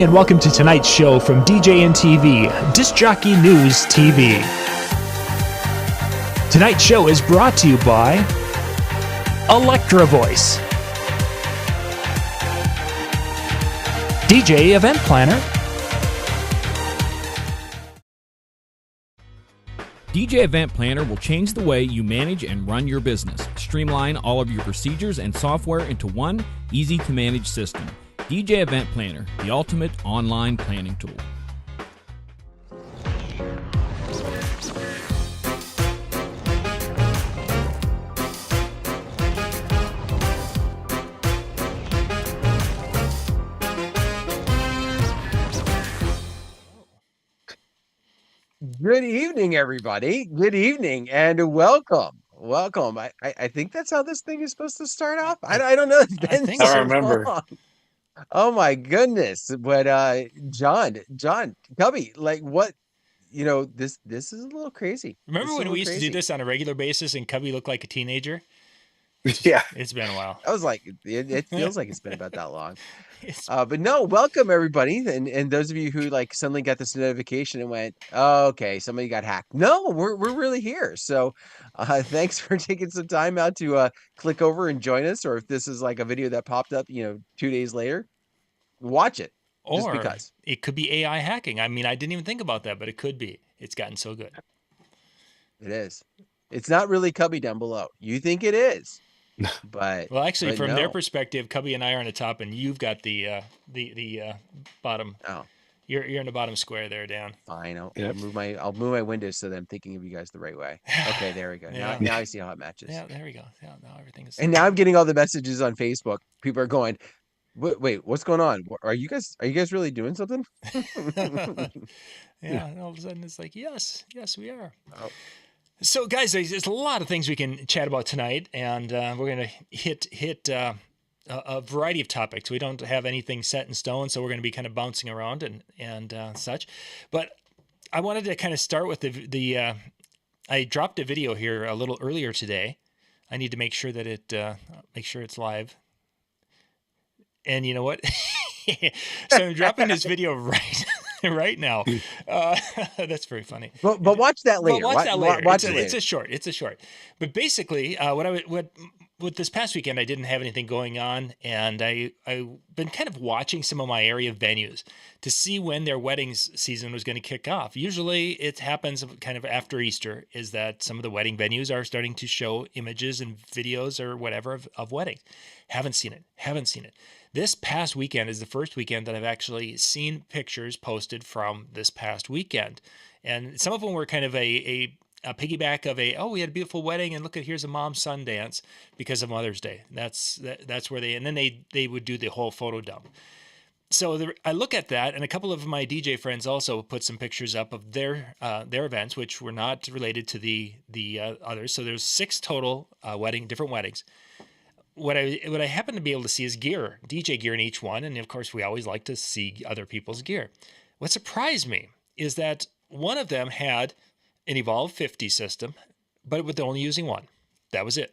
And welcome to tonight's show from DJNTV, Disc Jockey News TV. Tonight's show is brought to you by Electra Voice, DJ Event Planner, DJ Event Planner will change the way you manage and run your business. Streamline all of your procedures and software into one easy-to-manage system. DJ Event Planner, the ultimate online planning tool. Good evening, everybody. Good evening and welcome. Welcome. I think that's how this thing is supposed to start off. I don't know. It's been I so remember. long. Oh my goodness. But John, Cubbie, like what, this is a little crazy. Remember It's a when little we used to do crazy. this on a regular basis and Cubbie looked like a teenager? Yeah. It's been a while. I was like, it feels like it's been about that long. It's- But no, welcome everybody, and those of you who like suddenly got this notification and went, oh, okay, somebody got hacked. No, we're really here. So, thanks for taking some time out to click over and join us. Or if this is like a video that popped up, 2 days later, watch it. Just or because it could be AI hacking. I mean, I didn't even think about that, but it could be. It's gotten so good. it is. It's not really Cubbie down below. You think it is, but Well, actually, but from their no. perspective, Cubbie and I are on the top, and you've got the bottom. Oh, You're in the bottom square there, Dan. fine. I'll Yep. move my windows so that I'm thinking of you guys the right way. Okay, there we go. Yeah. Now I see how it matches. Yeah, there we go. Yeah, now everything is. And now I'm getting all the messages on Facebook. People are going, wait, what's going on? Are you guys really doing something? Yeah, and all of a sudden it's like, yes, we are. Oh. So, guys, there's a lot of things we can chat about tonight, and we're going to hit a variety of topics. We don't have anything set in stone, so we're going to be kind of bouncing around and such. But I wanted to kind of start with the I dropped a video here a little earlier today. I need to make sure that it's live. And you know what? So I'm dropping this video right now. That's very funny. But watch that later. Well, watch that later. Watch it It's later. a short. But basically, what this past weekend, I didn't have anything going on, and I've been kind of watching some of my area venues to see when their weddings season was going to kick off. Usually, it happens kind of after Easter. Is that some of the wedding venues are starting to show images and videos or whatever of weddings? Haven't seen it. This past weekend is the first weekend that I've actually seen pictures posted from this past weekend. And some of them were kind of a piggyback of we had a beautiful wedding, and here's a mom-son dance because of Mother's Day. That's where and then they would do the whole photo dump. So I look at that, and a couple of my DJ friends also put some pictures up of their events, which were not related to the others. So there's 6 total different weddings. What I happen to be able to see is gear, DJ gear in each one, and of course we always like to see other people's gear. What surprised me is that one of them had an Evolve 50 system, but with only using one. That was it,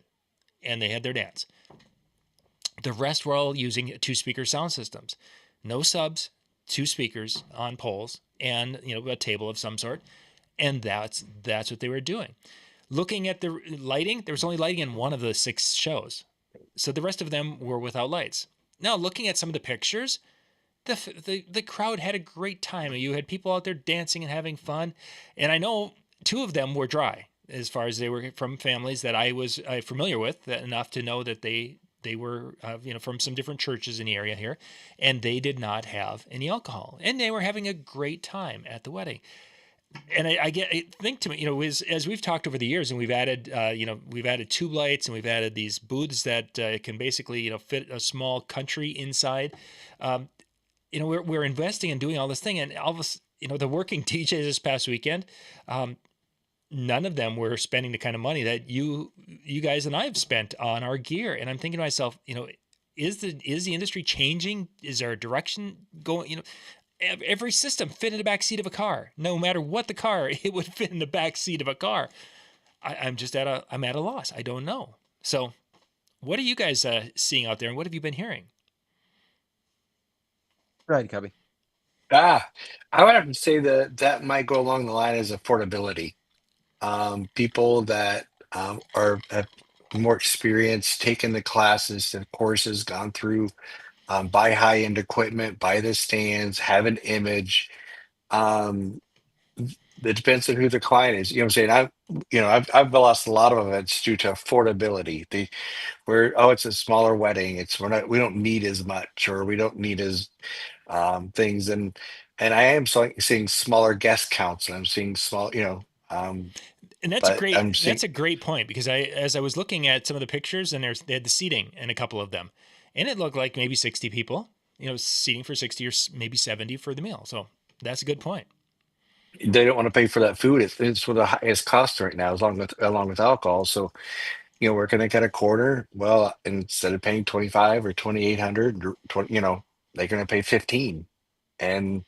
and they had their dance. The rest were all using 2-speaker sound systems, no subs, 2 speakers on poles, and a table of some sort, and that's what they were doing. Looking at the lighting, there was only lighting in one of the 6 shows. So the rest of them were without lights. Now, looking at some of the pictures, the crowd had a great time. You had people out there dancing and having fun. And I know 2 of them were dry, as far as they were from families that I was familiar with, enough to know that they were from some different churches in the area here, and they did not have any alcohol. And they were having a great time at the wedding. And I think to me, as we've talked over the years, and we've added tube lights, and we've added these booths that can basically, fit a small country inside. We're investing in doing all this thing, and all of us, the working DJs this past weekend, none of them were spending the kind of money that you guys and I have spent on our gear. And I'm thinking to myself, is the industry changing? Is there a direction going? Every system fit in the back seat of a car. No matter what the car, it would fit in the back seat of a car. I'm at a loss. I don't know. So what are you guys seeing out there, and what have you been hearing? Go ahead, Cubbie. Ah, I would have to say that that might go along the line as affordability. People that are have more experience, taken the classes, the courses, gone through, buy high end equipment, buy the stands, have an image. Um, it depends on who the client is. You know what I'm saying? I've lost a lot of events due to affordability. Where it's a smaller wedding. We don't need as much, or we don't need as things, and I am seeing smaller guest counts, and I'm seeing small, And but I'm that's seeing a great point, because as I was looking at some of the pictures, and they had the seating in a couple of them, and it looked like maybe 60 people, seating for 60 or maybe 70 for the meal. So that's a good point. they don't want to pay for that food. It's one of the highest costs right now, along with alcohol. So where can they cut a quarter? Well, instead of paying 25 or 2,800, 20, they're going to pay 15, and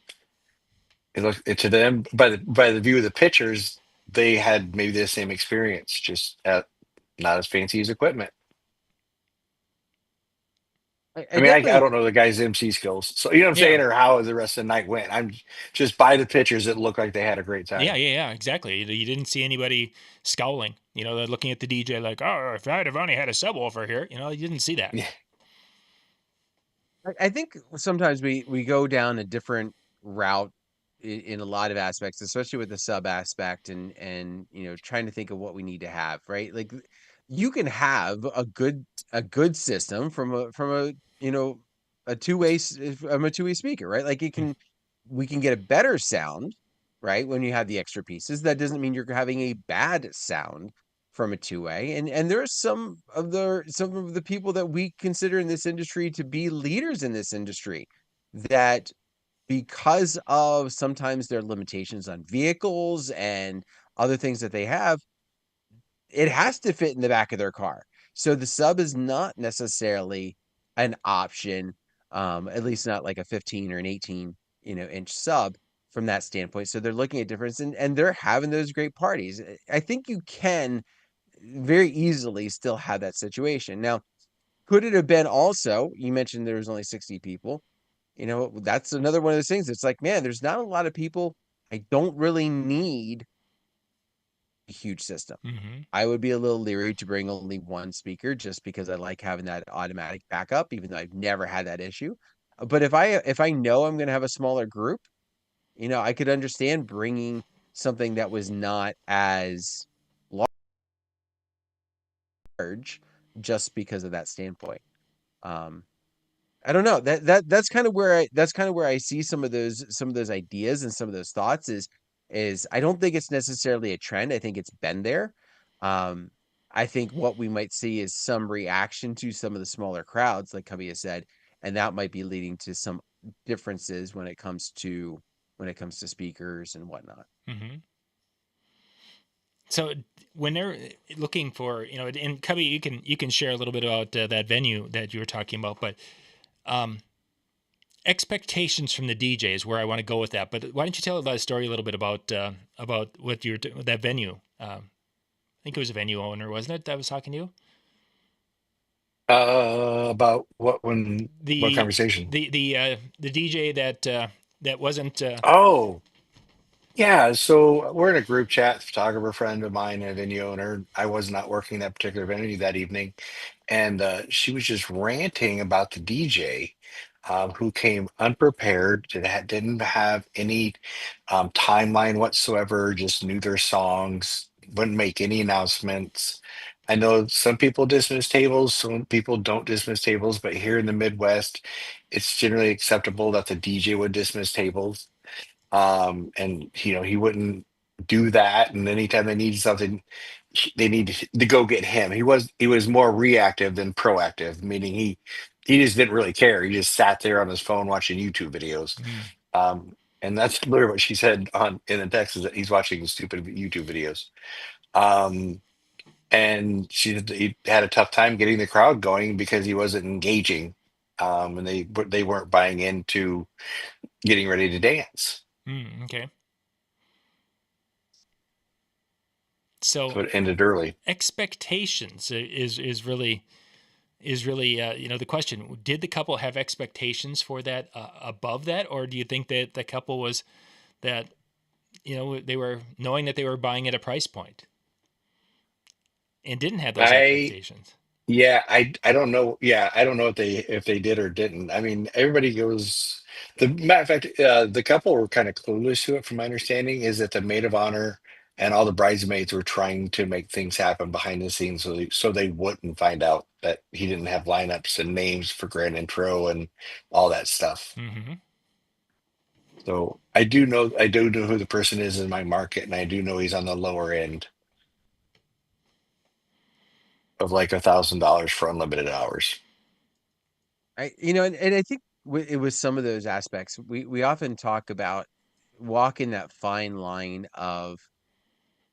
to them, by the view of the pictures, they had maybe the same experience, just at not as fancy as equipment. I I mean, I definitely don't know the guy's MC skills, so you know what I'm Yeah. saying, or how the rest of the night went. I'm just by the pictures, it looked like they had a great Yeah, time. yeah, exactly. You didn't see anybody scowling. They're looking at the DJ like, "Oh, if I'd have only had a subwoofer here," you didn't see that. Yeah, I think sometimes we go down a different route in a lot of aspects, especially with the sub aspect, and trying to think of what we need to have, right? Like you can have a good system from a a two-way speaker, right? Like we can get a better sound, right? When you have the extra pieces, that doesn't mean you're having a bad sound from a two-way. And there are some of the people that we consider in this industry to be leaders in this industry that, because of sometimes their limitations on vehicles and other things that they have, it has to fit in the back of their car. So the sub is not necessarily an option, at least not like a 15 or an 18, inch sub from that standpoint. So they're looking at difference, and they're having those great parties. I think you can very easily still have that situation. Now, could it have been also, you mentioned there was only 60 people. That's another one of those things. It's like, man, there's not a lot of people. I don't really need a huge system. Hmm. I would be a little leery to bring only one speaker just because I like having that automatic backup, even though I've never had that issue. But if I know I'm going to have a smaller group, I could understand bringing something that was not as large just because of that standpoint. Um, I don't know. That's kind of where I see some of those ideas and some of those thoughts is I don't think it's necessarily a trend. I think it's been there. Um, I think what we might see is some reaction to some of the smaller crowds, like Cubbie has said, and that might be leading to some differences when it comes to speakers and whatnot. Hmm. So when they're looking for, and Cubby, you can share a little bit about that venue that you were talking about, but um, expectations from the DJ is where I want to go with that. But why don't you tell that story a little bit about what that venue? I think it was a venue owner, wasn't it, that was talking to you? about what The conversation? the DJ that wasn't. Oh, yeah, so we're in a group chat, photographer friend of mine and a venue owner. I was not working that particular venue that evening, and she was just ranting about the DJ, who came unprepared, didn't have any timeline whatsoever, just knew their songs, wouldn't make any announcements. I know some people dismiss tables, some people don't dismiss tables, but here in the Midwest, it's generally acceptable that the DJ would dismiss tables. And he wouldn't do that, and anytime they needed something, they needed to go get him. He was more reactive than proactive, meaning he just didn't really care. He just sat there on his phone watching YouTube videos. Mm, And that's literally what she said on in the text, is that he's watching stupid YouTube videos. um and he had a tough time getting the crowd going because he wasn't engaging, and they weren't buying into getting ready to dance, okay. So so it ended early. expectations is really is really, the question. Did the couple have expectations for that above that, or do you think that the couple was that, they were knowing that they were buying at a price point and didn't have those I expectations? Yeah, I don't know. Yeah, I don't know if they did or didn't. I mean, everybody goes. The matter of fact, the couple were kind of clueless to it, from my understanding, is that the maid of honor and all the bridesmaids were trying to make things happen behind the scenes, so they wouldn't find out that he didn't have lineups and names for grand intro and all that stuff. Mm-hmm. So I do know who the person is in my market, and I do know he's on the lower end of like $1,000 for unlimited hours. And I think it was some of those aspects. We often talk about walking that fine line of,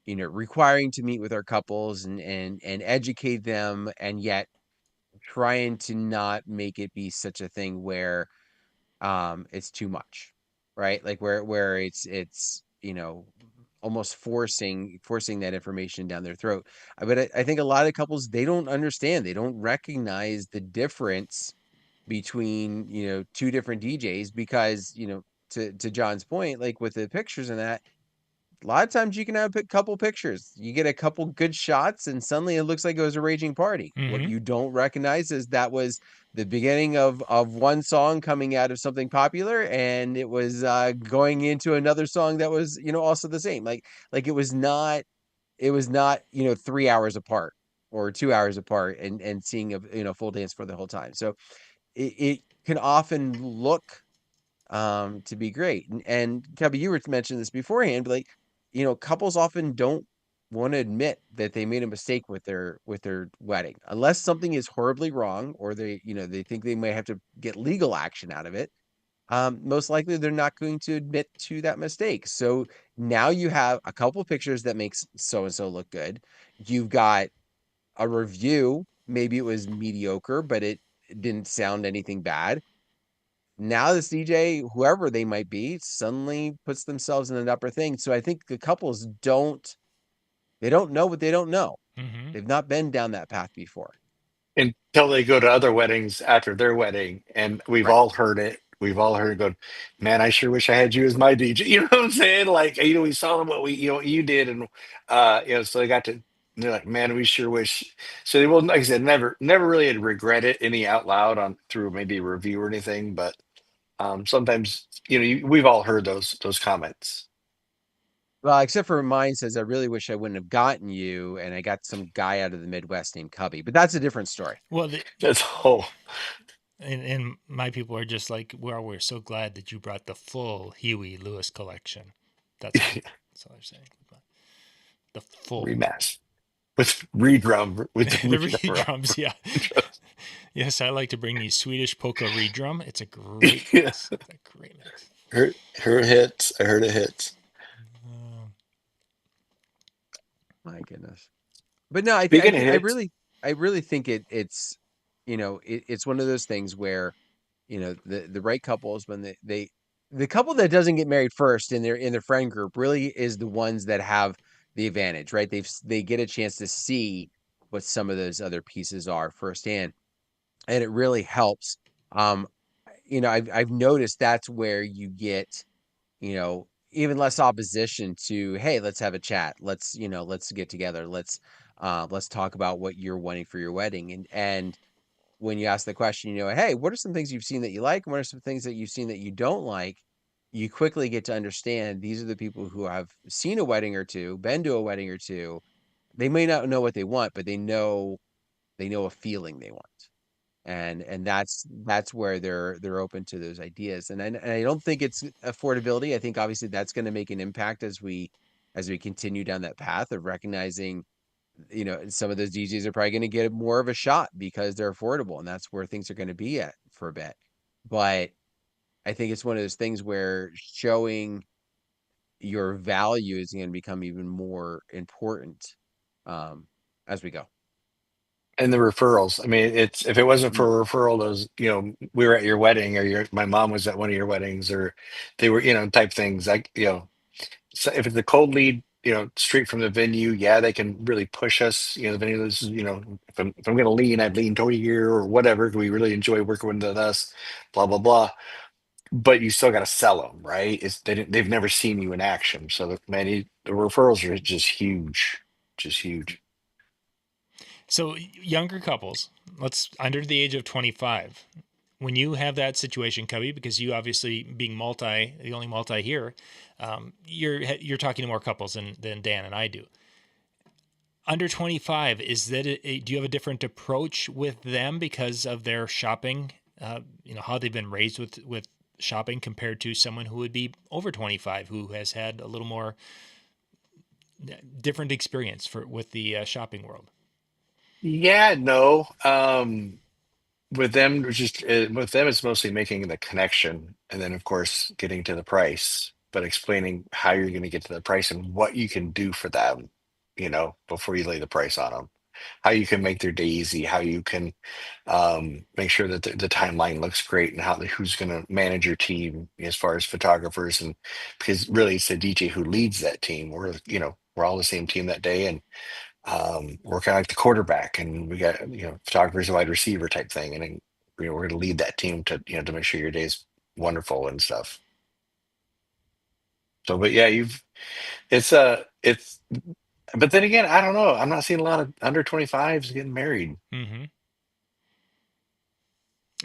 requiring to meet with our couples and educate them, and yet trying to not make it be such a thing where it's too much, right? Like where it's almost forcing that information down their throat. But I think a lot of couples, they don't understand, they don't recognize the difference between, two different DJs, because, to John's point, like with the pictures and that, a lot of times you can have a couple pictures. You get a couple good shots, and suddenly it looks like it was a raging party. What Mm-hmm. you don't recognize is that was the beginning of one song coming out of something popular, and it was going into another song that was, also the same. Like it was not 3 hours apart or 2 hours apart, and seeing a full dance for the whole time. So it can often look to be great. And Cubby, you were mentioning this beforehand, but like, couples often don't want to admit that they made a mistake with their wedding, unless something is horribly wrong, or they think they might have to get legal action out of it. Most likely they're not going to admit to that mistake. So now you have a couple pictures that makes so and so look good. You've got a review, maybe it was mediocre, but it didn't sound anything bad. Now this DJ, whoever they might be, suddenly puts themselves in an upper thing. So I think the couples they don't know what they don't know. Mm-hmm. They've not been down that path before. Until they go to other weddings after their wedding, and we've Right. all heard it. We've all heard it go, man, I sure wish I had you as my DJ. You know what I'm saying? Like, we saw what what you did, and so they got to. They're like, man, we sure wish. So they will, like I said, never really had regret it any out loud on through maybe a review or anything, but sometimes we've all heard those comments. Well, except for mine says, I really wish I wouldn't have gotten you, and I got some guy out of the Midwest named Cubbie. But that's a different story. Well, That's whole. and my people are just like, well, we're so glad that you brought the full Huey Lewis collection. That's all I'm saying. The full. Rematch with redrum with The redrum. re-drums, yeah. Yes, I like to bring the Swedish polka re-drum. It's a great Yeah. mix. It's a great mix. Her hits. I heard it hits. Uh, My goodness. But no, I think I Speaking of think I hits, really I really think it's one of those things where, the right couples, when the couple that doesn't get married first in their friend group really is the ones that have the advantage, right? They get a chance to see what some of those other pieces are firsthand, and it really helps. Um, I've noticed that's where you get, even less opposition to, hey, let's have a chat. Let's get together. Let's talk about what you're wanting for your wedding. And when you ask the question, hey, what are some things you've seen that you like? And what are some things that you've seen that you don't like? You quickly get to understand these are the people who have seen a wedding or two, been to a wedding or two. They may not know what they want, but they know a feeling they want. And that's where they're open to those ideas. And I don't think it's affordability. I think obviously that's going to make an impact as we continue down that path of recognizing, some of those DJs are probably going to get more of a shot because they're affordable, and that's where things are going to be at for a bit. But I think it's one of those things where showing your value is going to become even more important um, as we go. and the referrals. I mean, it's if it wasn't Mm. for a referral, those we were at your wedding, or my mom was at one of your weddings, or they were type things like so if it's a cold lead, straight from the venue. Yeah, they can really push us. The venue is, if I'm going to lean, I'd lean toward here or whatever. We really enjoy working with us, blah, blah, blah. But you still got to sell them, right? They've never seen you in action. So the referrals are just huge. So younger couples, let's under the age of 25. When you have that situation, Cubbie, because you obviously being the only multi here, you're talking to more couples than Dan and I do. Under 25, is that do you have a different approach with them because of their shopping? How they've been raised with shopping compared to someone who would be over 25 who has had a little more different experience with the shopping world. Yeah, no. With them, it's mostly making the connection, and then of course getting to the price, but explaining how you're going to get to the price and what you can do for them, before you lay the price on them. How you can make their day easy, how you can make sure that the timeline looks great, and who's going to manage your team as far as photographers, and because really it's the DJ who leads that team. We're all the same team that day, and we're kind of like the quarterback, and we got photographers, a wide receiver type thing, and then we're going to lead that team to make sure your day's wonderful and stuff. So, but yeah, it's but then again, I don't know. I'm not seeing a lot of under 25s getting married. Mm-hmm.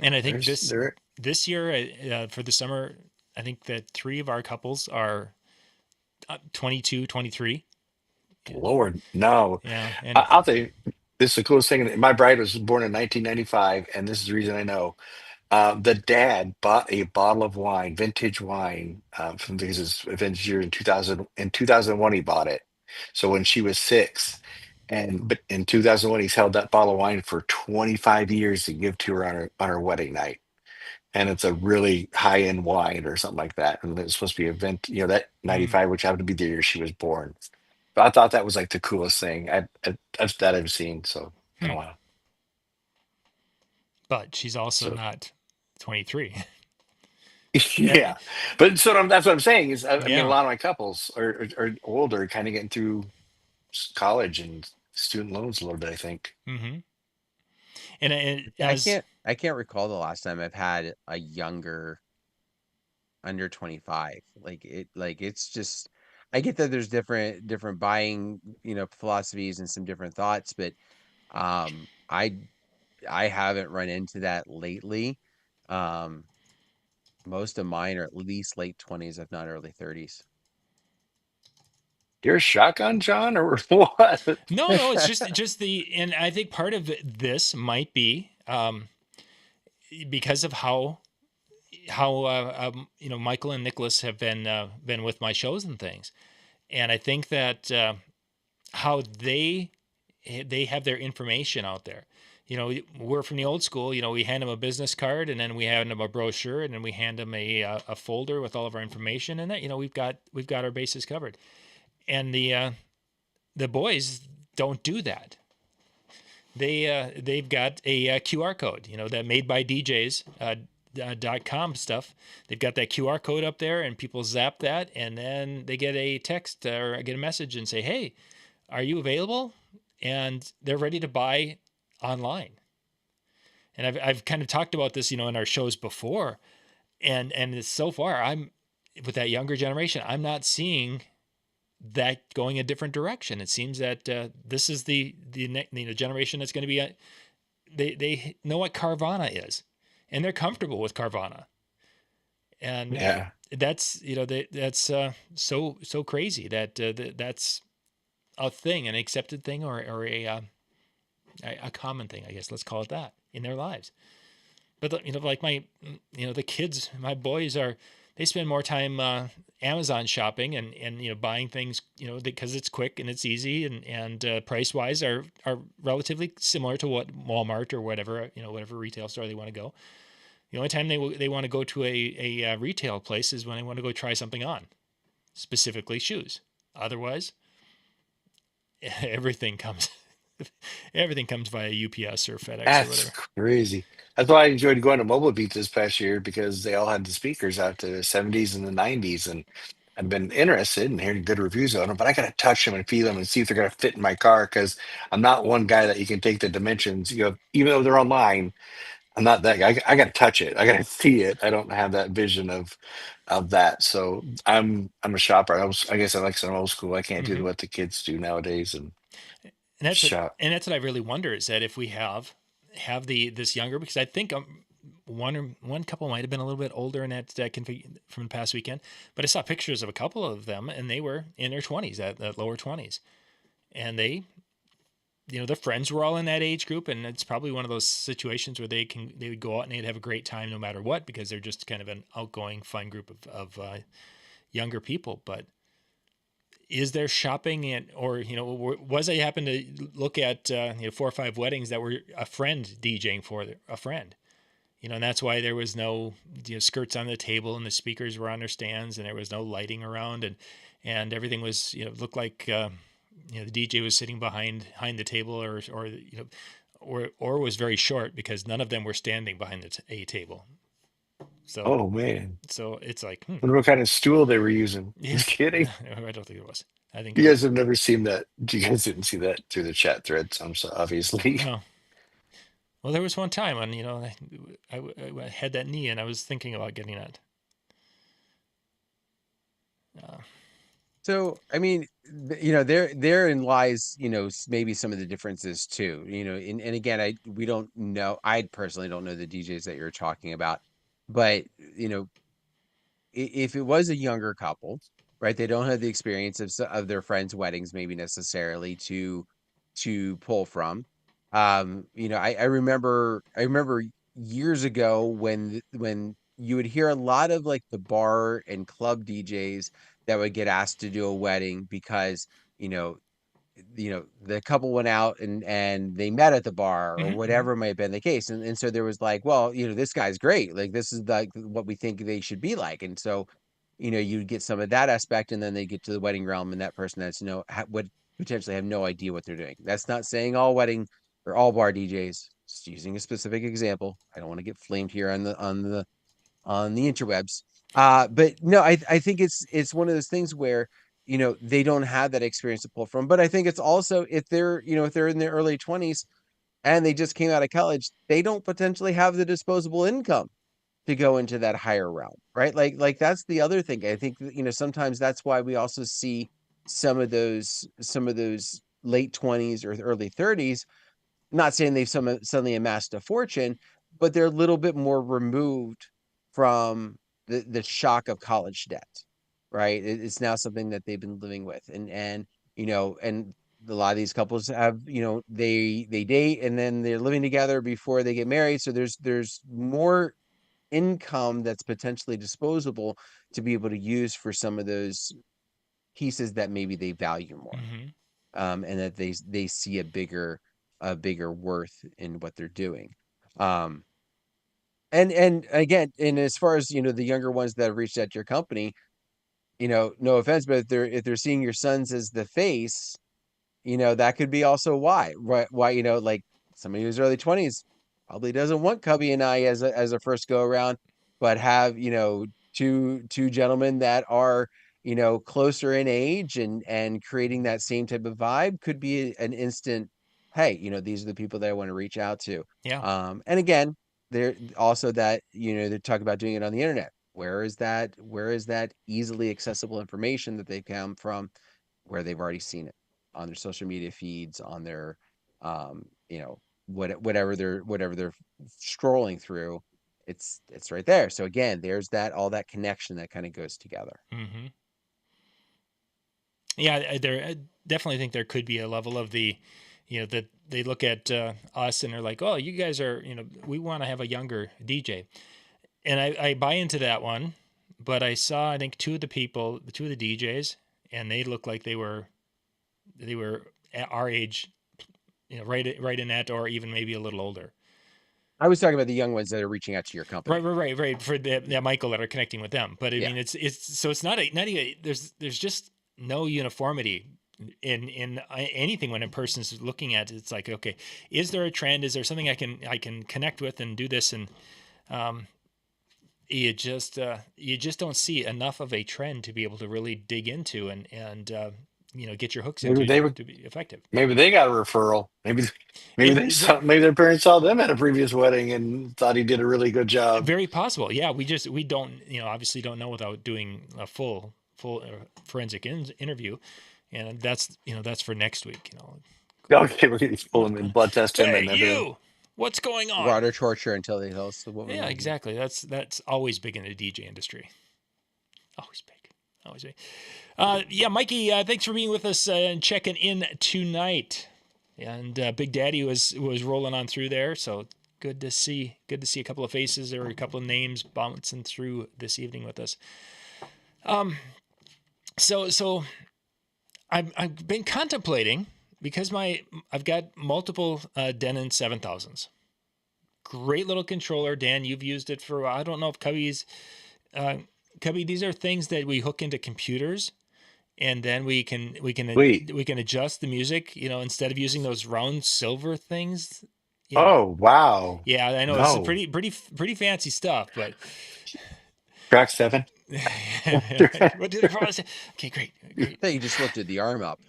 And I think There's there. this year for the summer, I think that 3 of our couples are 22, 23. Lord, no. Yeah, I'll tell you, this is the coolest thing. My bride was born in 1995, and this is the reason I know. The dad bought a bottle of wine, vintage wine, from because it's a vintage year in 2000. In 2001, he bought it. So when she was 6, but in 2001, he's held that bottle of wine for 25 years to give to her on her wedding night. And it's a really high end wine or something like that. And it's supposed to be a that 95, which happened to be the year she was born. But I thought that was like the coolest thing that I've seen. So in a while. But she's also So not 23. yeah, but that's what I'm saying is I mean a Yeah. lot of my couples are older, kind of getting through college and student loans a little bit. I think. Mm-hmm. And I as can't recall the last time I've had a younger under 25. It's just I get that there's different buying, philosophies and some different thoughts, but um I I haven't run into that lately. Um most of mine are at least late 20s, if not early 30s. You're a shotgun, John, or what? no, it's just and I think part of this might be because of how Michael and Nicholas have been with my shows and things, and I think that how they have their information out there. We're from the old school. We hand them a business card, and then we hand them a brochure, and then we hand them a folder with all of our information in it. We've got our bases covered, and the boys don't do that. They've got a QR code, that made by DJs. .com stuff. They've got that QR code up there, and people zap that, and then they get a text or get a message and say, "Hey, are you available?" And they're ready to buy online. And I've kind of talked about this, in our shows before, and so far I'm with that younger generation. I'm not seeing that going a different direction. It seems that this is the generation that's going to be. They know what Carvana is, and they're comfortable with Carvana. And Yeah. that's that's so crazy that that's a thing, an accepted thing, or a common thing, I guess. Let's call it that in their lives. But like the kids, my boys they spend more time Amazon shopping and buying things because it's quick and it's easy and price wise are relatively similar to what Walmart or whatever retail store they want to go. The only time they want to go to a retail place is when they want to go try something on, specifically shoes. Otherwise, everything comes via UPS or FedEx or That's whatever. crazy. That's why I enjoyed going to Mobile Beat this past year because they all had the speakers out to the 70s and the 90s, and I've been interested in hearing good reviews on them, but I got to touch them and feel them and see if they're going to fit in my car because I'm not one guy that you can take the dimensions. Even though they're online, I'm not that guy. I got to touch it. I got to see it. I don't have that vision of that. So I'm a shopper. I guess I like some old school. I can't do Hmm. what the kids do nowadays and And shop. that's what I really wonder is that if we have this younger, because I think one couple might have been a little bit older in that from the past weekend, but I saw pictures of a couple of them and they were in their 20s, that lower 20s, and they, their friends were all in that age group, and it's probably one of those situations where they would go out and they'd have a great time no matter what because they're just kind of an outgoing, fun group of younger people. But is there shopping or was I happen to look at 4 or 5 weddings that were a friend DJing for a friend, and that's why there was no skirts on the table and the speakers were on their stands and there was no lighting around, and everything was looked like the DJ was sitting behind the table or was very short because none of them were standing behind a table. So Oh man, it's like I wonder what kind of stool they were using. yeah. Just kidding. I don't think it was. I think it You was guys have never seen that. You guys didn't see that through the chat threads. I'm so obviously. no. Well, there was one time when I had that knee and I was thinking about getting that. So, I mean, therein lies, maybe some of the differences too. And again, we don't know. I personally don't know the DJs that you're talking about, but if it was a younger couple, right, they don't have the experience of their friends' weddings, maybe necessarily to pull from. I remember years ago when you would hear a lot of like the bar and club DJs that would get asked to do a wedding because you know the couple went out and they met at the bar or Mm-hmm. whatever might have been the case, and so there was like, well, this guy's great, like this is like what we think they should be like, and so you get some of that aspect, and then they get to the wedding realm and that person that's would potentially have no idea what they're doing. That's not saying all wedding or all bar DJs, just using a specific example. I don't want to get flamed here on the interwebs. But no, I think it's one of those things where they don't have that experience to pull from. But I think it's also if they're in their early 20s and they just came out of college, they don't potentially have the disposable income to go into that higher realm, right? Like that's the other thing. I think sometimes that's why we also see some of those late 20s or early 30s, not saying they've suddenly amassed a fortune, but they're a little bit more removed from the shock of college debt, right? It's now something that they've been living with, and a lot of these couples have they date and then they're living together before they get married, so there's more income that's potentially disposable to be able to use for some of those pieces that maybe they value more, Mm-hmm. and that they see a bigger worth in what they're doing. Um, and again, and as far as the younger ones that have reached out to your company, no offense, but if they're seeing your sons as the face, that could be also why like somebody who's early 20s probably doesn't want Cubbie and I as a first go around, but have two gentlemen that are closer in age and creating that same type of vibe could be an instant, hey, these are the people that I want to reach out to. Yeah. And again, they're also that they talk about doing it on the internet. Where is that easily accessible information that they come from, where they've already seen it on their social media feeds, on their um, you know, whatever they're scrolling through, it's right there. So again, there's all that connection that kind of goes together. Mm-hmm. Yeah, I definitely think there could be a level of that they look at us and they're like, oh, you guys are, we want to have a younger DJ. And I buy into that one, but I saw, I think two of the DJs, and they looked like they were at our age, right in that, or even maybe a little older. I was talking about the young ones that are reaching out to your company. Right. For the Michael that are connecting with them. But I Yeah. mean, it's so it's not even, there's just no uniformity in anything when a person's looking at it. It's like, okay, is there a trend? Is there something I can connect with and do this? And you just don't see enough of a trend to be able to really dig into and get your hooks Maybe into they were. to be effective. Maybe they got a referral. Maybe they It, saw. Maybe their parents saw them at a previous wedding and thought he did a really good job. very possible. Yeah, we don't obviously don't know without doing a full forensic interview, and that's for next week. Okay, we're gonna pull him and blood test him Hey, and everything. you! What's going on? Water torture until they tell us what we Yeah, want. exactly. That's always big in the DJ industry. Always big. Always big. Yeah, Mikey, thanks for being with us and checking in tonight. And Big Daddy was rolling on through there, so good to see a couple of faces or a couple of names bouncing through this evening with us. So I've been contemplating, because I've got multiple Denon 7000s. Great little controller. Dan, you've used it for, I don't know if Cubbie, these are things that we hook into computers, and then we can adjust the music, instead of using those round silver things. Oh wow! Yeah, I know it's pretty fancy stuff, but Track 7. what did I say? Okay, great. I thought you just lifted the arm up.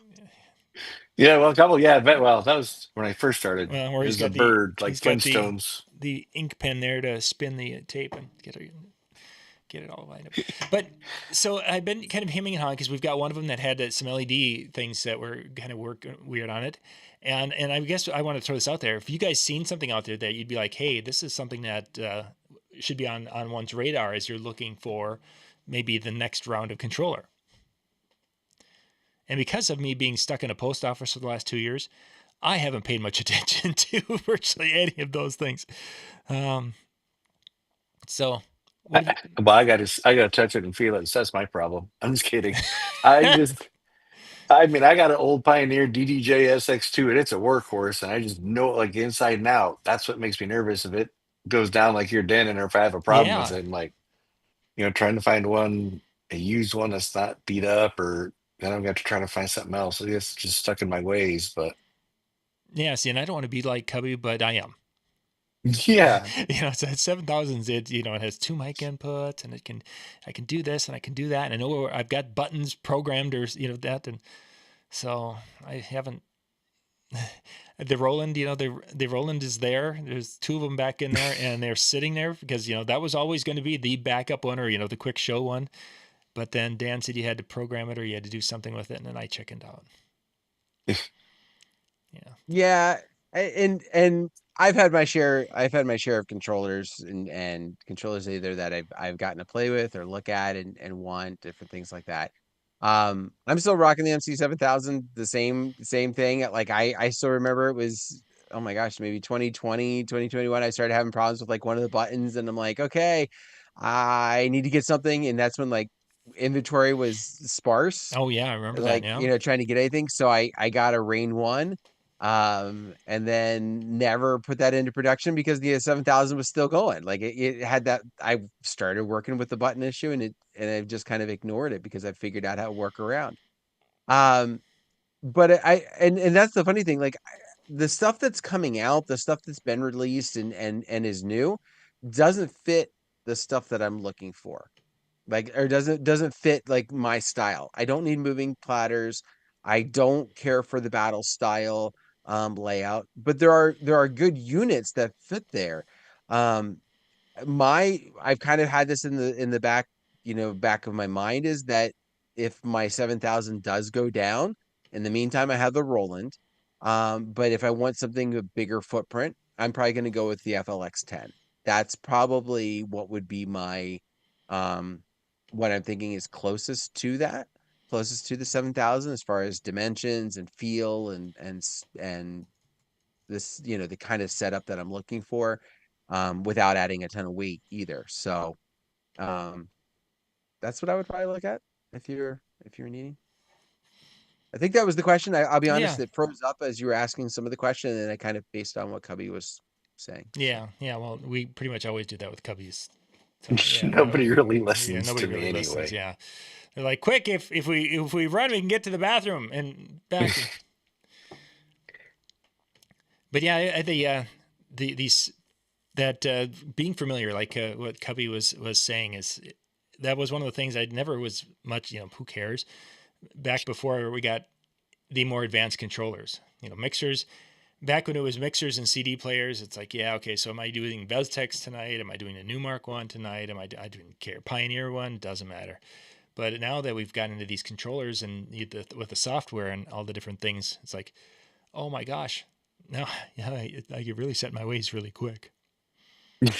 Yeah, well, a couple. Yeah, well, that was when I first started. Well, where It he's was a got bird, like he's got Flintstones. the ink pen there to spin the tape and get it all lined up. But so I've been kind of hemming and hawing because we've got one of them that had some LED things that were kind of weird on it. And I guess I want to throw this out there. If you guys seen something out there that you'd be like, hey, this is something that should be on one's radar as you're looking for maybe the next round of controller. And because of me being stuck in a post office for the last 2 years, I haven't paid much attention to virtually any of those things. So, Well, I got to touch it and feel it. So that's my problem. I'm just kidding. I mean, I got an old Pioneer DDJ SX2, and it's a workhorse, and I just know it like inside and out. That's what makes me nervous. If it goes down like your Denon, or if I have a problem with yeah, it, like trying to find a used one that's not beat up, or then I'm going to try to find something else. So it's just stuck in my ways, but. yeah. See, and I don't want to be like Cubbie, but I am. Yeah. So at 7000s, it has 2 mic inputs, and I can do this and I can do that, and I know I've got buttons programmed or that, and so I haven't. The Roland, the Roland is there. There's 2 of them back in there, and they're sitting there because that was always going to be the backup one, or the quick show one. But then Dan said you had to program it or you had to do something with it, and then I chickened out. Yeah, and I've had my share of controllers and controllers either that I've gotten to play with or look at and want different things like that. I'm still rocking the MC7000, the same thing. Like I still remember it was, oh my gosh, maybe 2020, 2021. I started having problems with like one of the buttons, and I'm like, okay, I need to get something, and that's when like inventory was sparse. Oh yeah, I remember Like, that. Yeah. trying to get anything. So I got a Rain 1, and then never put that into production because the 7000 was still going. Like it had that. I started working with the button issue, and I've just kind of ignored it because I figured out how to work around. But and that's the funny thing. Like the stuff that's coming out, the stuff that's been released and is new, doesn't fit the stuff that I'm looking for. Like, or doesn't fit like my style. I don't need moving platters. I don't care for the battle style layout, but there are good units that fit there. Um I've kind of had this in the back, back of my mind, is that if my 7000 does go down, in the meantime I have the Roland. But if I want something a bigger footprint, I'm probably going to go with the FLX10. That's probably what would be my um what I'm thinking is closest to the 7000 as far as dimensions and feel and this, the kind of setup that I'm looking for, without adding a ton of weight either. So, um, that's what I would probably look at if you're needing. I think that was the question. I'll be honest, Yeah. it froze up as you were asking some of the question, and I kind of based on what Cubbie was saying. Yeah. Yeah. Well, we pretty much always do that with Cubbies. So, Nobody really yeah, listens nobody to really me listens. anyway. Yeah. They're like, quick, if we run, we can get to the bathroom and back. But yeah, these that being familiar, like what Cubbie was saying, is that was one of the things I never was much. Who cares? Back before we got the more advanced controllers, mixers. Back when it was mixers and CD players, it's like, yeah, okay. So am I doing Beztex tonight? Am I doing a Newmark one tonight? I doing Pioneer one? Doesn't matter. But now that we've gotten into these controllers and with the software and all the different things, it's like, oh my gosh, now I could really set my ways really quick.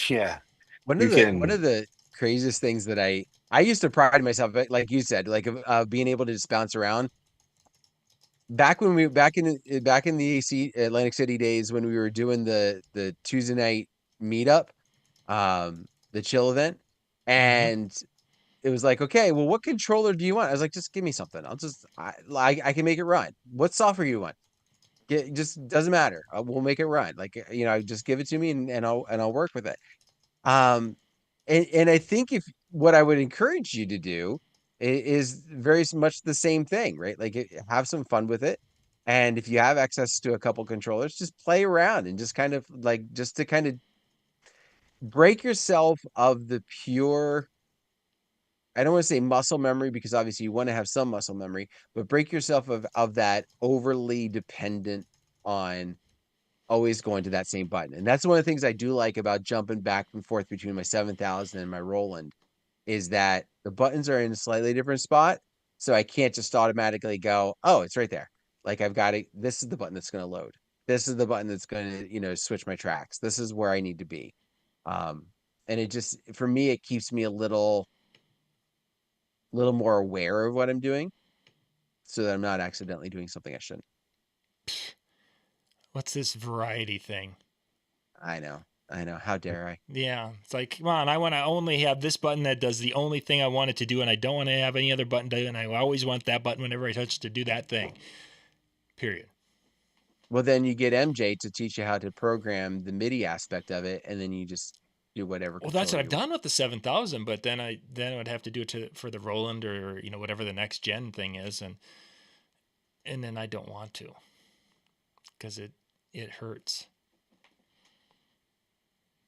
Yeah, One you of the one can. of the craziest things that I used to pride myself, like you said, like being able to just bounce around. Back in the AC Atlantic City days when we were doing the Tuesday night meetup, the chill event, Mm-hmm. and it was like, okay, well, what controller do you want? I was like, just give me something. I can make it run. What software you want? Just doesn't matter. We'll make it run. Like, just give it to me and I'll work with it. Um, and I think if what I would encourage you to do is very much the same thing, right? Like have some fun with it. And if you have access to a couple controllers, just play around and just kind of like just to kind of break yourself of the pure, I don't want to say muscle memory because obviously you want to have some muscle memory, but break yourself of that overly dependent on always going to that same button. And that's one of the things I do like about jumping back and forth between my 7000 and my Roland is that the buttons are in a slightly different spot. So I can't just automatically go, oh, it's right there. Like I've got it. This is the button that's going to load. This is the button that's going to, switch my tracks. This is where I need to be. Um, and it just, for me, it keeps me a little more aware of what I'm doing so that I'm not accidentally doing something I shouldn't. What's this variety thing? I know. I know. How dare I? Yeah, it's like, come on, I want to only have this button that does the only thing I want it to do, and I don't want to have any other button to do, and I always want that button whenever I touch to do that thing. Period. Well, then you get MJ to teach you how to program the MIDI aspect of it, and then you just do whatever Well, that's controller what I've you want. done with the 7000, but then I would have to do it for the Roland or whatever the next gen thing is, and then I don't want to because it hurts.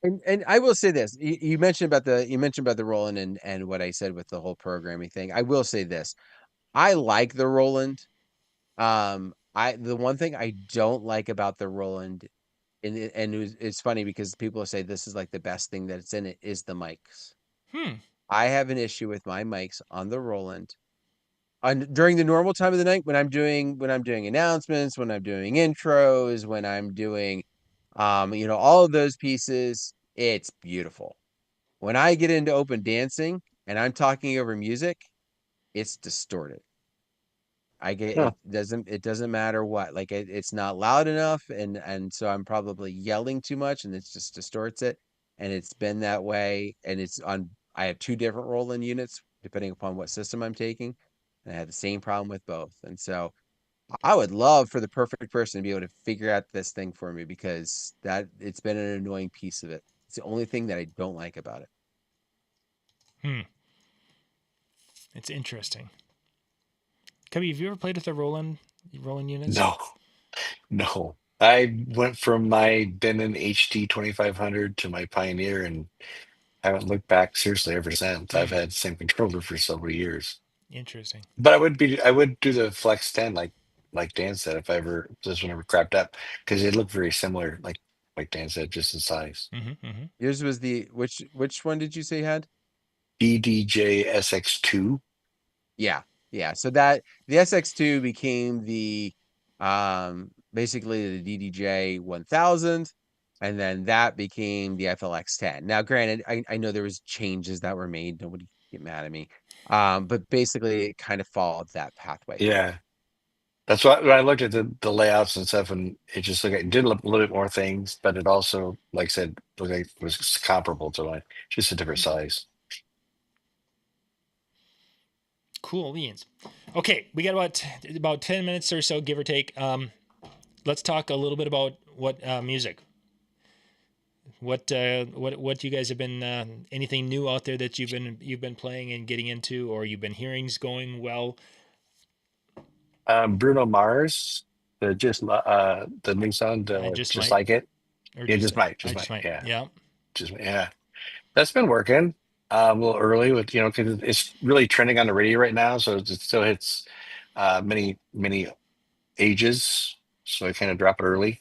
And I will say this: you mentioned about the Roland and what I said with the whole programming thing. I will say this: I like the Roland. The one thing I don't like about the Roland, it's funny because people say this is like the best thing that's in it is the mics. Hmm. I have an issue with my mics on the Roland during the normal time of the night when I'm doing announcements, when I'm doing intros, when I'm doing all of those pieces, it's beautiful. When I get into open dancing and I'm talking over music, it's distorted. Huh. It doesn't matter what. Like it's not loud enough and so I'm probably yelling too much and it just distorts it. And it's been that way. And I have two different Roland units depending upon what system I'm taking. And I had the same problem with both. And so I would love for the perfect person to be able to figure out this thing for me because that it's been an annoying piece of it. It's the only thing that I don't like about it. Hmm. It's interesting. Cubby, have you ever played with the Roland units? No, no. I went from my Denon HD 2500 to my Pioneer and haven't looked back seriously ever since. I've Hmm. had the same controller for several years. Interesting. But I would do the Flex 10 like Dan said if I ever this one ever crapped up because they look very similar like Dan said just in size. Mm-hmm. Mm-hmm. Yours was the which one did you say you had? BDJ SX2. Yeah. Yeah. So that the SX2 became the basically the DDJ 1000 and then that became the FLX 10. Now granted, I know there was changes that were made, nobody get mad at me. But basically it kind of followed that pathway through. Yeah. That's why when I looked at the layouts and stuff, and it just looked like it did a little bit more things, but it also, like I said, looked like it was comparable to mine, just a different size. Cool beans. Okay, we got about 10 minutes or so, give or take. Let's talk a little bit about what music. What you guys have been anything new out there that you've been playing and getting into, or you've been hearing's going well? Bruno Mars, the new song, I just just might, like it. or Yeah, just just might, I just just might. might. Yeah, Yeah. Just yeah, that's been working. A little early with because it's really trending on the radio right now, so it still hits many ages. So I kind of drop it early.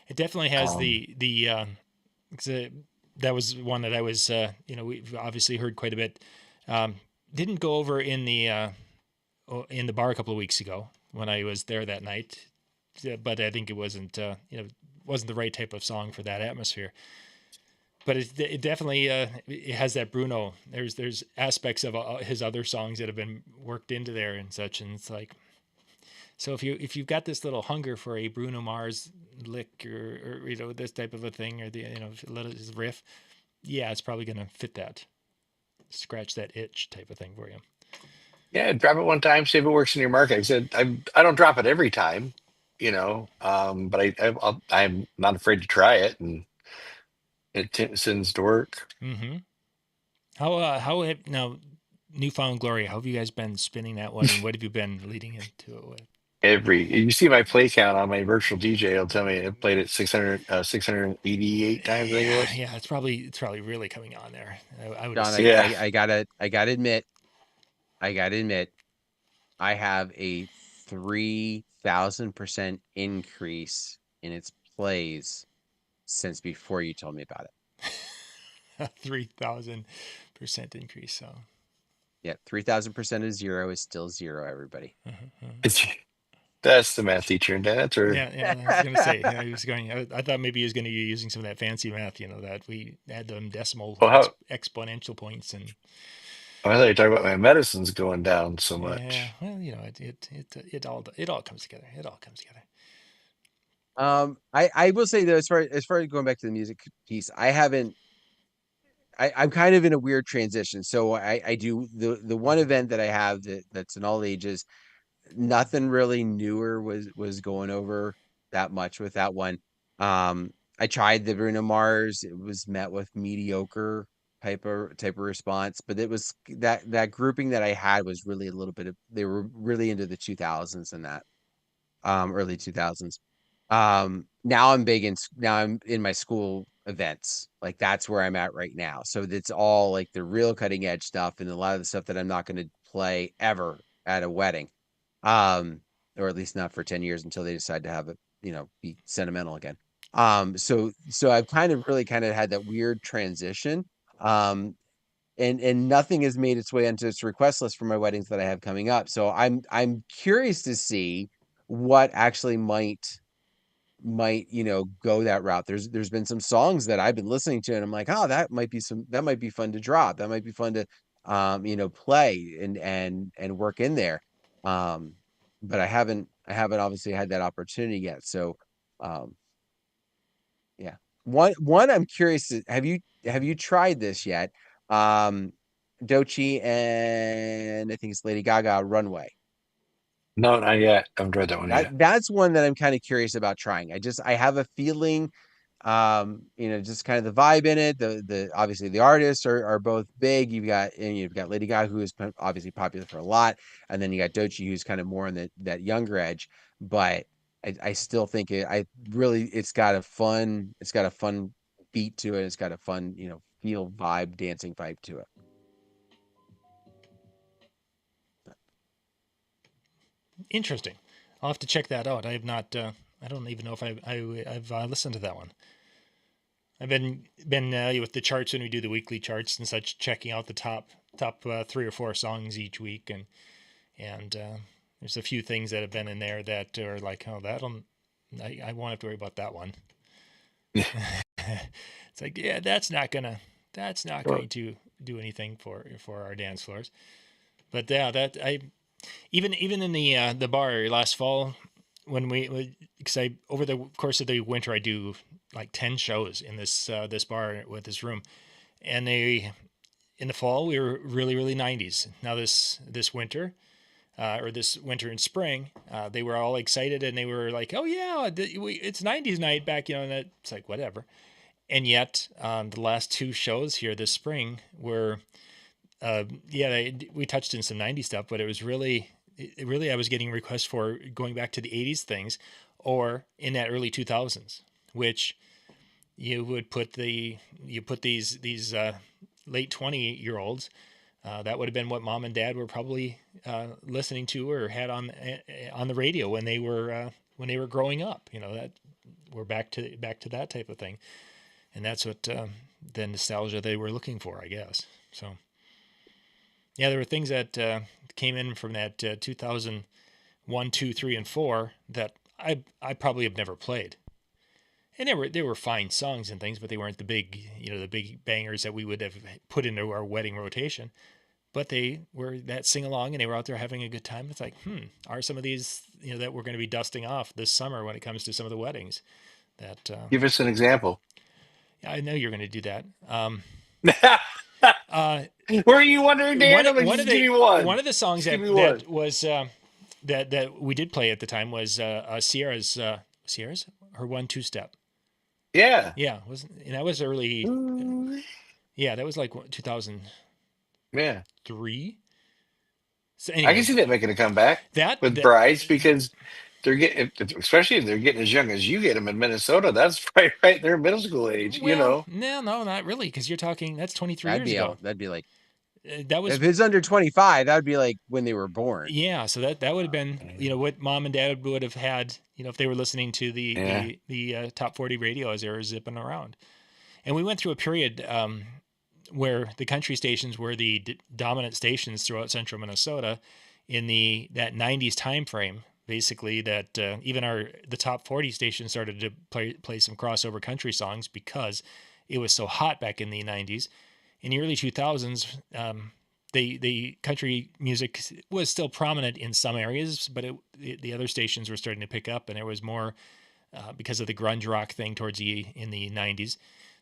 It definitely has Um, the 'cause, that was one that I was we've obviously heard quite a bit. Um, didn't go over in the bar a couple of weeks ago when I was there that night, but I think it wasn't wasn't the right type of song for that atmosphere. But it definitely it has that Bruno. There's aspects of his other songs that have been worked into there and such, and it's like, so if you've got this little hunger for a Bruno Mars lick or this type of a thing, or the his riff, yeah, it's probably gonna fit that, scratch that itch type of thing for you. yeah, drop it one time, see if it works in your market. Like I said I don't drop it every time, but I'm not afraid to try it, and it tends to work. Mm-hmm. How have now Newfound Glory? How have you guys been spinning that one, and what have you been leading into it with? You see my play count on my virtual DJ, it'll tell me it played it 688 times, I think it Yeah, was. yeah, it's probably really coming on there. I would John, assume. Yeah. I gotta admit, I have a 3,000% increase in its plays since before you told me about it. 3,000% increase. So Yeah, 3,000% of zero is still zero, everybody. It's that's the math teacher and that's her. yeah, I was gonna say he was going. I thought maybe he was going to be using some of that fancy math. That we add them decimal Well, exponential points and. I thought you were talking about my medicines going down so Yeah, much. well, it all comes together. It all comes together. I will say though, as far as going back to the music piece, I'm kind of in a weird transition. So I do the one event that I have that's in all ages. Nothing really newer was going over that much with that one. I tried the Bruno Mars. It was met with mediocre type of response, but it was that grouping that I had was really a little bit of they were really into the 2000s and that early 2000s. Now I'm in my school events. Like that's where I'm at right now. So it's all like the real cutting edge stuff and a lot of the stuff that I'm not going to play ever at a wedding. Um, or at least not for 10 years until they decide to have it, be sentimental again. So I've kind of had that weird transition. Um, and nothing has made its way onto this request list for my weddings that I have coming up. So I'm curious to see what actually might go that route. There's been some songs that I've been listening to and I'm like, oh, that might be fun to drop. That might be fun to play and work in there. Um, but I haven't obviously had that opportunity yet. So um yeah. One I'm curious have you tried this yet? Um Doechii and I think it's Lady Gaga Runway. No, not yet. I haven't read that one yet. That's one that I'm kind of curious about trying. I have a feeling, just kind of the vibe in it. The obviously the artists are both big. You've got Lady Gaga, who is obviously popular for a lot, and then you got Doechii, who's kind of more on that younger edge. But I still think it's got a fun beat to it. It's got a fun, feel vibe, dancing vibe to it. Interesting. I'll have to check that out. I have not. I don't even know if I've listened to that one. I've been with the charts when we do the weekly charts and such, checking out the top 3 or 4 songs each week, and there's a few things that have been in there that are like, oh, I won't have to worry about that one. It's like, yeah, that's not Well, going to do anything for our dance floors. But yeah, that I even in the bar last fall when because I over the course of the winter I do like 10 shows in this bar with this room, and in the fall we were really 90s. Now this winter or this winter and spring, they were all excited and they were like, oh yeah, it's 90s night back, and it's like whatever. And yet the last 2 shows here this spring were we touched in some 90s stuff, but it was really I was getting requests for going back to the 80s things or in that early 2000s, which you would put these late 20-year-olds. That would have been what mom and dad were probably listening to or had on the radio when they were growing up. That we're back to that type of thing, and that's what the nostalgia they were looking for, I guess. So, yeah, there were things that came in from that 2001, 2, 3, and 4 that I probably have never played. And they were fine songs and things, but they weren't the big bangers that we would have put into our wedding rotation. But they were that sing along, and they were out there having a good time. It's like, are some of these that we're going to be dusting off this summer when it comes to some of the weddings? That Give us an example. I know you're going to do that. Were you wondering, Dan? One Give me one. One of the songs Just give me that one. was that we did play at the time was Sierra's her 1-2 step. Yeah. Yeah, that was early. Ooh. Yeah, that was like 2003. Yeah. So I can anyway, see that making a comeback with brides because they're getting, especially if they're getting as young as you get them in Minnesota. That's right in their middle school age. Well, no, not really, because you're talking that's 23 years ago. That'd be like that was if it's under 25. That would be like when they were born. Yeah, so that would have been what mom and dad would have had if they were listening to the top 40 radio as they were zipping around. And we went through a period where the country stations were the dominant stations throughout central Minnesota in that 90s time frame. Basically, that even the top 40 stations started to play some crossover country songs because it was so hot back in the 90s. In the early 2000s, the country music was still prominent in some areas, but the other stations were starting to pick up, and there was more because of the grunge rock thing in the 90s.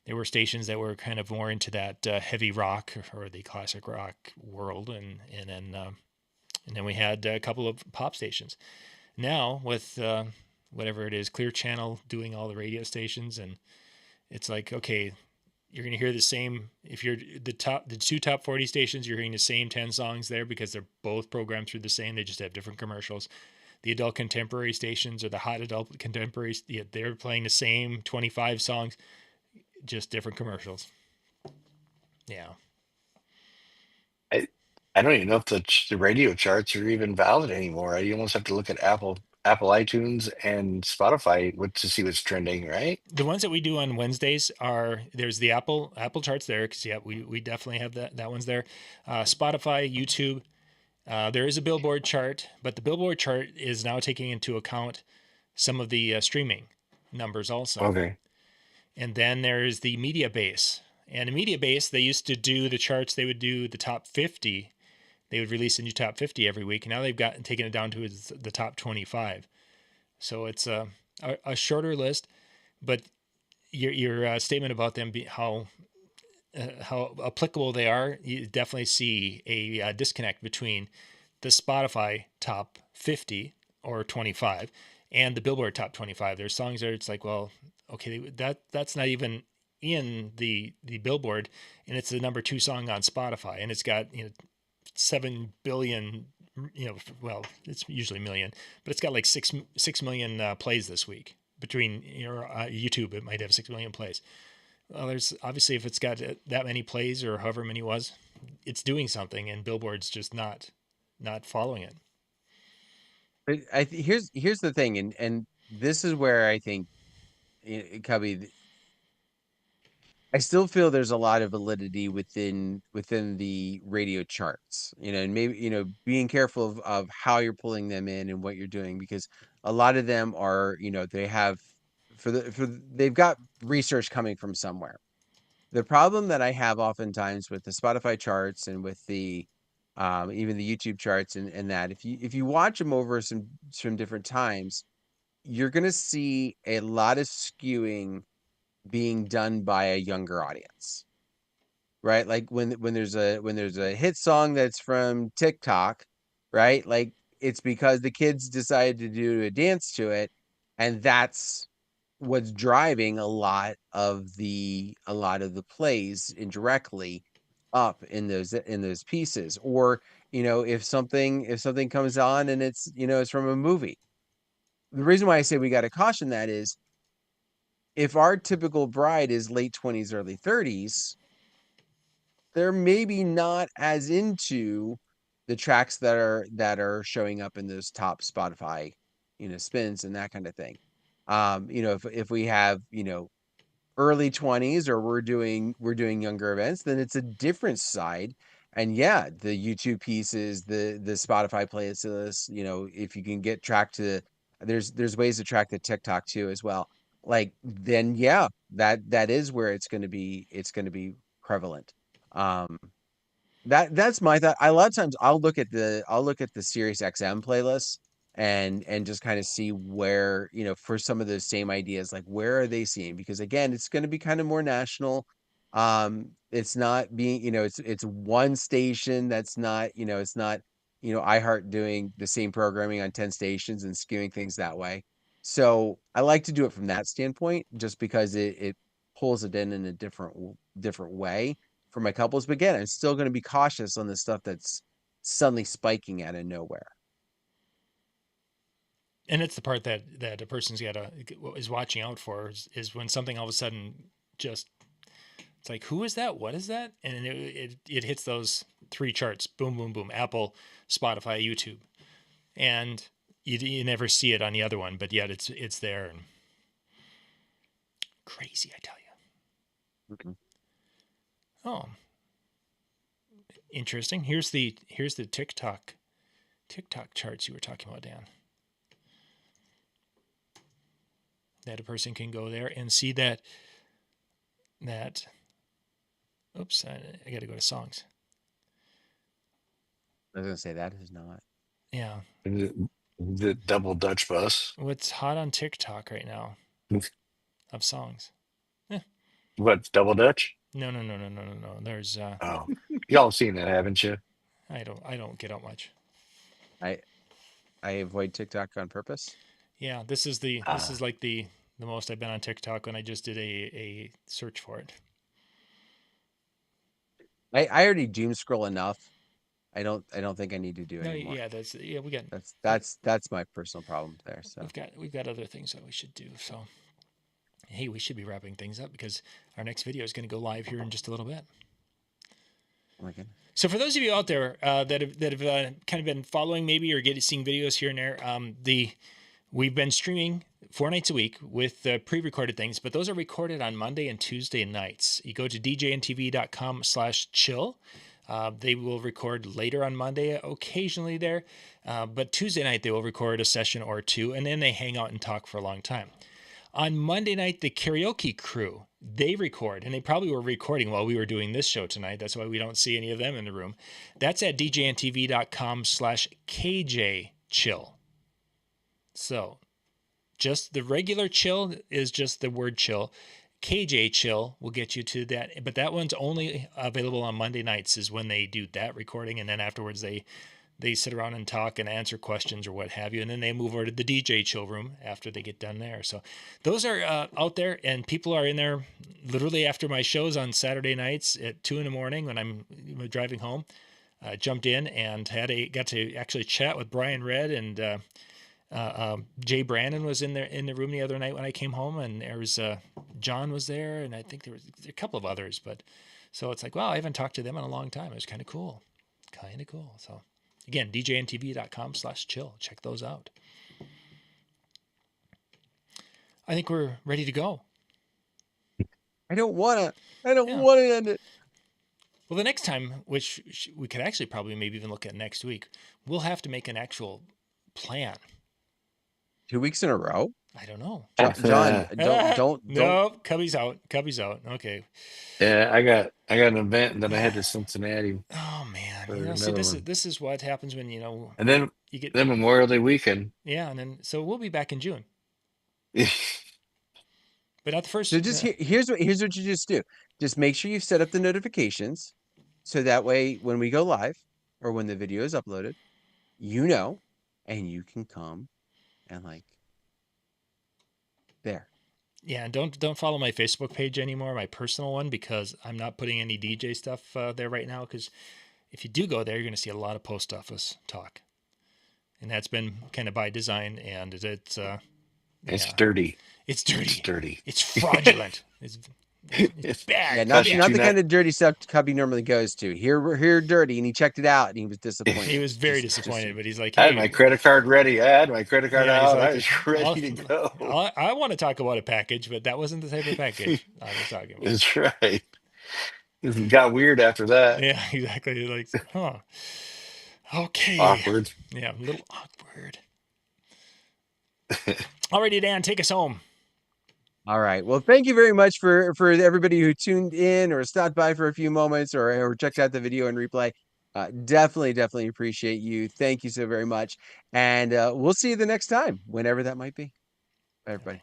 There were stations that were kind of more into that heavy rock or the classic rock world, and then we had a couple of pop stations. Now with whatever it is, Clear Channel doing all the radio stations, and it's like, okay, you're going to hear the same. If you're the two top 40 stations, you're hearing the same 10 songs there because they're both programmed through the same. They just have different commercials. The adult contemporary stations or the hot adult contemporary, they're playing the same 25 songs, just different commercials. Yeah. I don't even know if the radio charts are even valid anymore. You almost have to look at Apple iTunes and Spotify to see what's trending, right? The ones that we do on Wednesdays there's the Apple charts there, because we definitely have that one's there. Spotify, YouTube. There is a Billboard chart, but the Billboard chart is now taking into account some of the streaming numbers also. Okay. And then there's the media base. And the media base, they used to do the charts. They would do the top 50. They would release a new top 50 every week. And now they've taken it down to the top 25. So it's a shorter list. But your statement about them how applicable they are, you definitely see a disconnect between the Spotify top 50 or 25 and the Billboard top 25. There's songs there, it's like, well, okay, that's not even in the Billboard, and it's the number 2 song on Spotify, and it's got 7 billion, well, it's usually million, but it's got like 6 million plays this week. Between YouTube, it might have 6 million plays. Well, there's obviously, if it's got that many plays or however many it was, it's doing something, and Billboard's just not following it. But here's the thing, and this is where I think, Cubbie, I still feel there's a lot of validity within the radio charts, and maybe, being careful of how you're pulling them in and what you're doing, because a lot of them are, they have they've got research coming from somewhere. The problem that I have oftentimes with the Spotify charts and with the even the YouTube charts, and that if you watch them over some different times, you're gonna see a lot of skewing being done by a younger audience, right? Like when there's a hit song that's from TikTok, right? Like, it's because the kids decided to do a dance to it, and that's what's driving a lot of the plays indirectly up in those pieces. Or, if something comes on and it's from a movie. The reason why I say we got to caution that is, if our typical bride is late 20s, early 30s, they're maybe not as into the tracks that are showing up in those top Spotify, spins and that kind of thing. If we have, early 20s, or we're doing younger events, then it's a different side. And yeah, the YouTube pieces, the Spotify playlists, if you can get tracked to, there's ways to track the TikTok too as well. Like, then yeah, that is where it's going to be prevalent. um that's my thought. A lot of times I'll look at the Sirius XM playlist, and just kind of see where, for some of those same ideas, like where are they seeing? Because again, it's going to be kind of more national. It's not being, it's one station that's not, it's not, iHeart doing the same programming on 10 stations and skewing things that way. So I like to do it from that standpoint, just because it pulls it in a different way for my couples. But again, I'm still going to be cautious on the stuff that's suddenly spiking out of nowhere. And it's the part that a person's is watching out for is when something all of a sudden just, it's like, who is that? What is that? And it hits those three charts. Boom, boom, boom. Apple, Spotify, YouTube. And you never see it on the other one, but yet it's there. And crazy, I tell you. Okay. Oh, interesting. Here's the TikTok charts you were talking about, Dan. That a person can go there and see that. Oops, I got to go to songs. I was going to say that is not. Yeah. The double Dutch bus. What's hot on TikTok right now of songs? What, double Dutch? No. There's Oh, y'all seen that, haven't you? I don't get out much. I avoid TikTok on purpose. Yeah, this is like the most I've been on TikTok when I just did a search for it. I already doom scroll enough. I don't think I need to do anymore. Yeah, we got that's my personal problem there. So we've got other things that we should do. So hey, we should be wrapping things up because our next video is going to go live here in just a little bit. Oh my goodness. So for those of you out there that have kind of been following maybe or seeing videos here and there, we've been streaming 4 nights a week with pre-recorded things, but those are recorded on Monday and Tuesday nights. You go to djntv.com/chill. They will record later on Monday, occasionally there, but Tuesday night they will record a session or two, and then they hang out and talk for a long time. On Monday night, the karaoke crew, they record, and they probably were recording while we were doing this show tonight. That's why we don't see any of them in the room. That's at djntv.com/kjchill. So just the regular chill is just the word chill. KJ Chill will get you to that, but that one's only available on Monday nights is when they do that recording, and then afterwards they sit around and talk and answer questions or what have you, and then they move over to the DJ Chill room after they get done there. So those are out there, and people are in there literally after my shows on Saturday nights at 2 a.m. when I'm driving home. Jumped in and got to actually chat with Brian Red, and Jay Brandon was in the room the other night when I came home, and there was John was there, and I think there was a couple of others. But so it's like, wow, I haven't talked to them in a long time. It was kind of cool. So again, djntv.com/chill. Check those out. I think we're ready to go. I don't want to end it. Well, the next time, which we could actually probably maybe even look at next week, we'll have to make an actual plan. 2 weeks in a row? I don't know. John, don't. No, Cubbie's out. Okay. Yeah, I got an event, and then I head to Cincinnati. Oh man, see, this is what happens when and then you get Memorial Day weekend. Yeah, and then so we'll be back in June. But not the first. So just here's what you just do. Just make sure you set up the notifications, so that way when we go live or when the video is uploaded, and you can come and there. Yeah, and don't follow my Facebook page anymore, my personal one, because I'm not putting any DJ stuff there right now. Because if you do go there, you're going to see a lot of post office talk, and that's been kind of by design. And it's It's Yeah. dirty. It's dirty. It's dirty. It's fraudulent. It's bad. Yeah, Cost you not the $2.99. kind of dirty stuff Cubbie normally goes to. Here dirty, and he checked it out, and he was disappointed. He was very Just- disappointed, but he's like, I had my hey, credit card ready. I had my credit card yeah, he's out. I like, was ready to go. I want to talk about a package, but that wasn't the type of package I was talking about. That's right. It got weird after that. Yeah, exactly. Like, huh. Okay. Awkward. Yeah, a little awkward. Alrighty, Dan, take us home. All right. Well, thank you very much for everybody who tuned in or stopped by for a few moments or checked out the video and replay. Definitely appreciate you. Thank you so very much. And we'll see you the next time, whenever that might be. Bye, everybody.